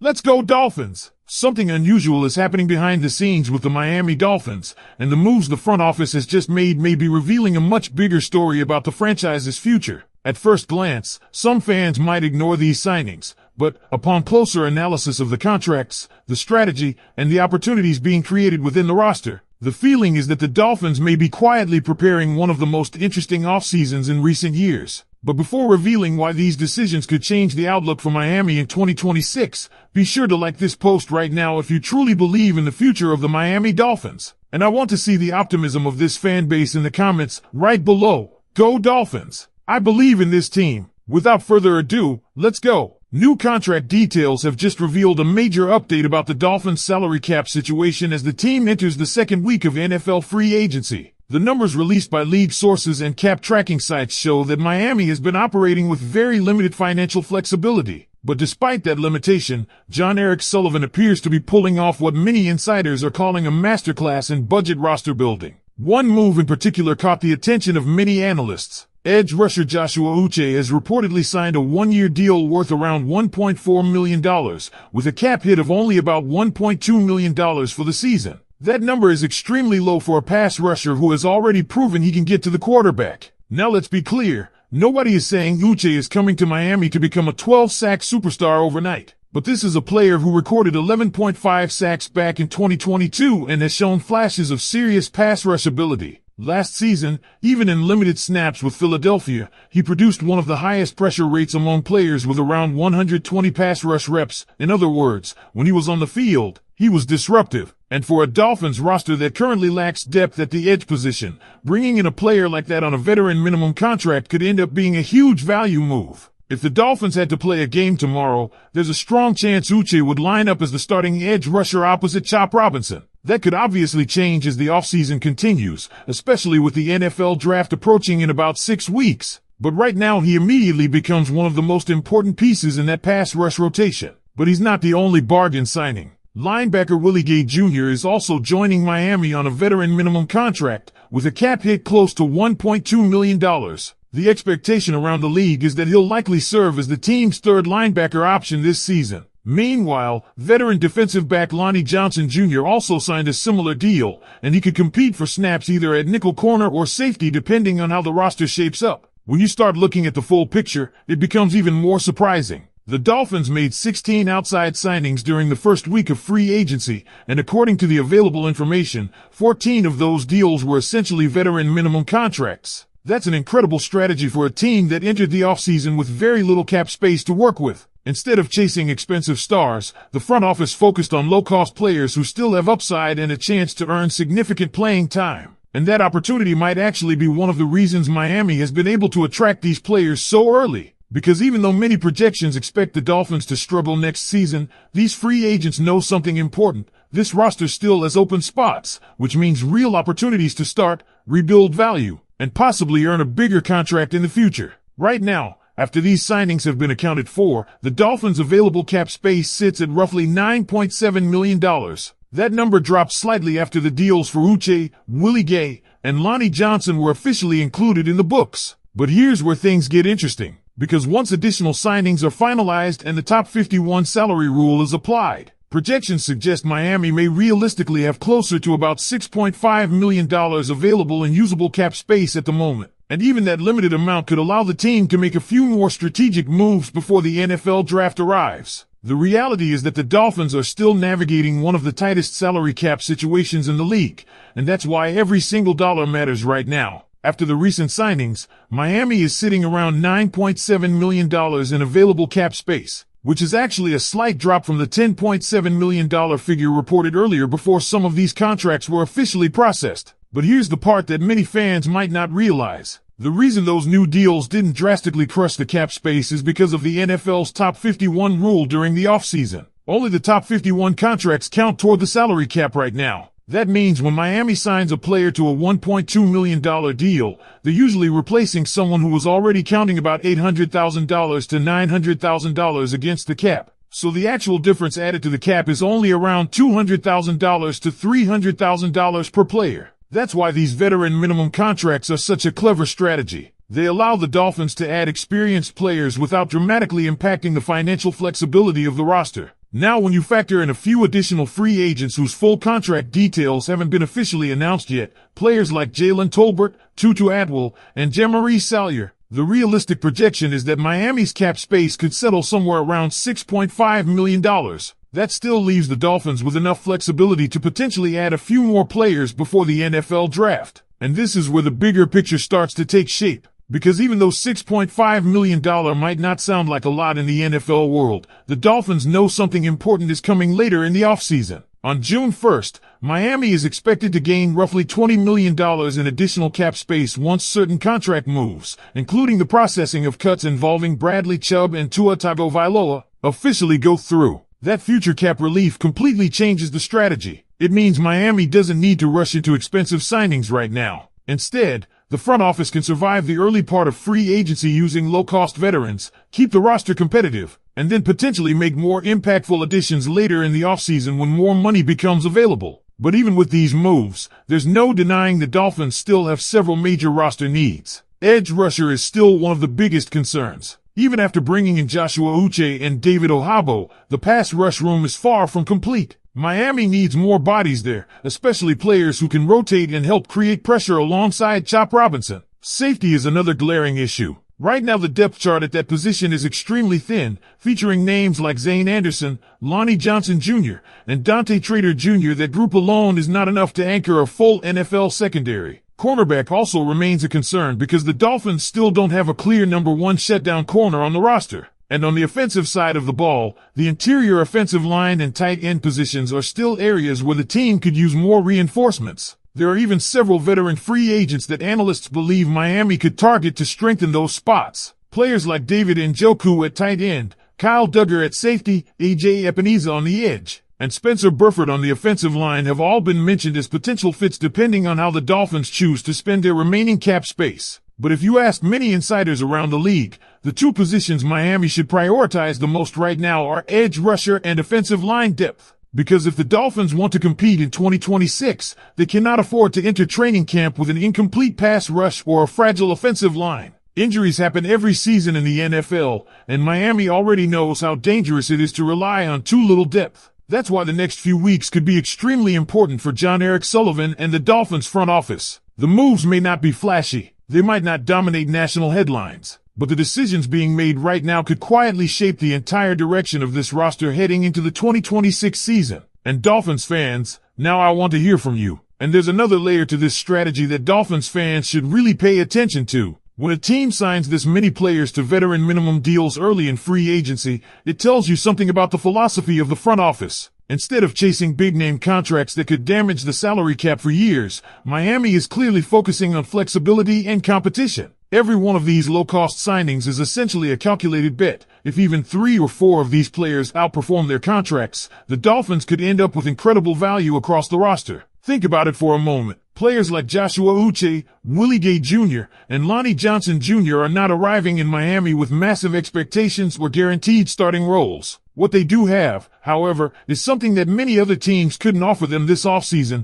Let's go Dolphins! Something unusual is happening behind the scenes with the Miami Dolphins, and the moves the front office has just made may be revealing a much bigger story about the franchise's future. At first glance, some fans might ignore these signings, but upon closer analysis of the contracts, the strategy, and the opportunities being created within the roster, the feeling is that the Dolphins may be quietly preparing one of the most interesting offseasons in recent years. But before revealing why these decisions could change the outlook for Miami in 2026, be sure to like this post right now if you truly believe in the future of the Miami Dolphins. And I want to see the optimism of this fan base in the comments right below. Go Dolphins! I believe in this team. Without further ado, let's go. New contract details have just revealed a major update about the Dolphins' salary cap situation as the team enters the second week of NFL free agency. The numbers released by league sources and cap tracking sites show that Miami has been operating with very limited financial flexibility. But despite that limitation, John Eric Sullivan appears to be pulling off what many insiders are calling a masterclass in budget roster building. One move in particular caught the attention of many analysts. Edge rusher Joshua Uche has reportedly signed a one-year deal worth around $1.4 million, with a cap hit of only about $1.2 million for the season. That number is extremely low for a pass rusher who has already proven he can get to the quarterback. Now let's be clear, nobody is saying Uche is coming to Miami to become a 12-sack superstar overnight. But this is a player who recorded 11.5 sacks back in 2022 and has shown flashes of serious pass rush ability. Last season, even in limited snaps with Philadelphia, he produced one of the highest pressure rates among players with around 120 pass rush reps. In other words, when he was on the field, he was disruptive. And for a Dolphins roster that currently lacks depth at the edge position, bringing in a player like that on a veteran minimum contract could end up being a huge value move. If the Dolphins had to play a game tomorrow, there's a strong chance Uche would line up as the starting edge rusher opposite Chop Robinson. That could obviously change as the offseason continues, especially with the NFL draft approaching in about 6 weeks. But right now he immediately becomes one of the most important pieces in that pass rush rotation. But he's not the only bargain signing. Linebacker Willie Gay Jr. is also joining Miami on a veteran minimum contract, with a cap hit close to $1.2 million. The expectation around the league is that he'll likely serve as the team's third linebacker option this season. Meanwhile, veteran defensive back Lonnie Johnson Jr. also signed a similar deal, and he could compete for snaps either at nickel corner or safety depending on how the roster shapes up. When you start looking at the full picture, it becomes even more surprising. The Dolphins made 16 outside signings during the first week of free agency, and according to the available information, 14 of those deals were essentially veteran minimum contracts. That's an incredible strategy for a team that entered the offseason with very little cap space to work with. Instead of chasing expensive stars, the front office focused on low-cost players who still have upside and a chance to earn significant playing time. And that opportunity might actually be one of the reasons Miami has been able to attract these players so early. Because even though many projections expect the Dolphins to struggle next season, these free agents know something important. This roster still has open spots, which means real opportunities to start, rebuild value, and possibly earn a bigger contract in the future. Right now, after these signings have been accounted for, the Dolphins' available cap space sits at roughly $9.7 million. That number dropped slightly after the deals for Uche, Willie Gay, and Lonnie Johnson were officially included in the books. But here's where things get interesting. Because once additional signings are finalized and the top 51 salary rule is applied, projections suggest Miami may realistically have closer to about $6.5 million available in usable cap space at the moment. And even that limited amount could allow the team to make a few more strategic moves before the NFL draft arrives. The reality is that the Dolphins are still navigating one of the tightest salary cap situations in the league, and that's why every single dollar matters right now. After the recent signings, Miami is sitting around $9.7 million in available cap space, which is actually a slight drop from the $10.7 million figure reported earlier before some of these contracts were officially processed. But here's the part that many fans might not realize. The reason those new deals didn't drastically crush the cap space is because of the NFL's top 51 rule during the offseason. Only the top 51 contracts count toward the salary cap right now. That means when Miami signs a player to a $1.2 million deal, they're usually replacing someone who was already counting about $800,000 to $900,000 against the cap. So the actual difference added to the cap is only around $200,000 to $300,000 per player. That's why these veteran minimum contracts are such a clever strategy. They allow the Dolphins to add experienced players without dramatically impacting the financial flexibility of the roster. Now when you factor in a few additional free agents whose full contract details haven't been officially announced yet, players like Jaylen, Tua Tagovailoa, and Jeremiah Salyer, the realistic projection is that Miami's cap space could settle somewhere around $6.5 million. That still leaves the Dolphins with enough flexibility to potentially add a few more players before the NFL draft. And this is where the bigger picture starts to take shape. Because even though $6.5 million might not sound like a lot in the NFL world, the Dolphins know something important is coming later in the offseason. On June 1st, Miami is expected to gain roughly $20 million in additional cap space once certain contract moves, including the processing of cuts involving Bradley Chubb and Tua Tagovailoa, officially go through. That future cap relief completely changes the strategy. It means Miami doesn't need to rush into expensive signings right now. Instead, the front office can survive the early part of free agency using low-cost veterans, keep the roster competitive, and then potentially make more impactful additions later in the offseason when more money becomes available. But even with these moves, there's no denying the Dolphins still have several major roster needs. Edge rusher is still one of the biggest concerns. Even after bringing in Joshua Uche and David Ohabo, the pass rush room is far from complete. Miami needs more bodies there, especially players who can rotate and help create pressure alongside Chop Robinson. Safety is another glaring issue. Right now the depth chart at that position is extremely thin, featuring names like Zane Anderson, Lonnie Johnson Jr., and Dante Trader Jr. That group alone is not enough to anchor a full NFL secondary. Cornerback also remains a concern because the Dolphins still don't have a clear number one shutdown corner on the roster. And on the offensive side of the ball, the interior offensive line and tight end positions are still areas where the team could use more reinforcements. There are even several veteran free agents that analysts believe Miami could target to strengthen those spots. Players like David Njoku at tight end, Kyle Duggar at safety, A.J. Epineza on the edge, and Spencer Burford on the offensive line have all been mentioned as potential fits depending on how the Dolphins choose to spend their remaining cap space. But if you ask many insiders around the league, the two positions Miami should prioritize the most right now are edge rusher and offensive line depth. Because if the Dolphins want to compete in 2026, they cannot afford to enter training camp with an incomplete pass rush or a fragile offensive line. Injuries happen every season in the NFL, and Miami already knows how dangerous it is to rely on too little depth. That's why the next few weeks could be extremely important for John Eric Sullivan and the Dolphins front office. The moves may not be flashy. They might not dominate national headlines, but the decisions being made right now could quietly shape the entire direction of this roster heading into the 2026 season. And Dolphins fans, now I want to hear from you. And there's another layer to this strategy that Dolphins fans should really pay attention to. When a team signs this many players to veteran minimum deals early in free agency, it tells you something about the philosophy of the front office. Instead of chasing big-name contracts that could damage the salary cap for years, Miami is clearly focusing on flexibility and competition. Every one of these low-cost signings is essentially a calculated bet. If even 3 or 4 of these players outperform their contracts, the Dolphins could end up with incredible value across the roster. Think about it for a moment. Players like Joshua Uche, Willie Gay Jr., and Lonnie Johnson Jr. are not arriving in Miami with massive expectations or guaranteed starting roles. What they do have, however, is something that many other teams couldn't offer them this offseason.